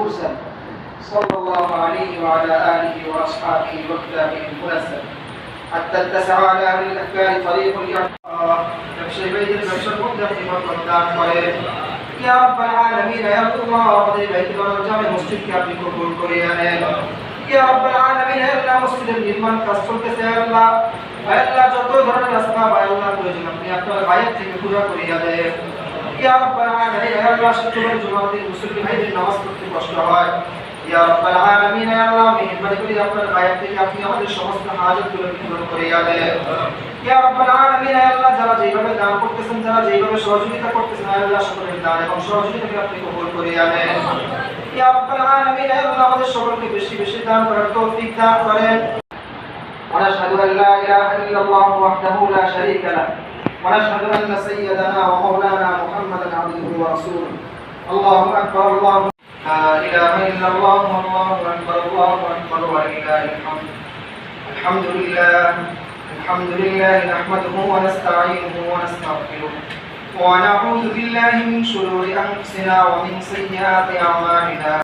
المرسل صلى الله عليه وعلى آله وأصحابه وكتابه المنزل حتى اتسع على أهل الأفكار طريق ব্যবসায়ী ভাইদের ব্যবসার মধ্যে আপনি বরকত দান করেন ইয়া রাব্বাল আলামিন। ইয়া আল্লাহ, আমাদের বাইতুল জামে মসজিদকে আপনি কবুল করে নেন ইয়া রাব্বাল আলামিন। আল্লাহ, মসজিদের নির্মাণ কাজ চলতেছে আল্লাহ, আল্লাহ যত ধরনের রাস্তা আল্লাহ প্রয়োজন আপনি আপনার বাইরে থেকে পুরো করিয়া দেন ইয়া রাব্বাল আলামিন। আল্লাহ, শুক্রবার জুমার দিন মুসলিম ভাইদের নামাজ পড়তে কষ্ট হয় ইয়া রাব্বাল আলামিন। আল্লাহ, মেহেরবানি করে আপনার বাইরে থেকে আপনি আমাদের সমস্ত হাজতগুলো পূরণ করিয়া দেন ইয়া রাব্বাল আলামিন। আল্লাহ, যারা যেভাবে দান করতেছেন, যারা যেভাবে সহযোগিতা করতেছেন আল্লাহ, সকলের দান এবং সহযোগিতাকে আপনি কবুল করিয়া নেন ইয়া রাব্বাল আলামিন। আল্লাহ, আমাদের সকলকে বেশি বেশি দান করার তৌফিক দান করেন। ونشهد أن لا إله إلا الله وحده لا شريك له ونشهد أن سيدنا ومولانا محمدا عبده ورسوله. الله أكبر، الله لا إله إلا الله والله أكبر، الله أكبر ولله الحمد. الحمد لله، الحمد لله نحمده ونستعينه ونستغفره ونعوذ بالله من شرور أنفسنا ومن سيئات أعمالنا.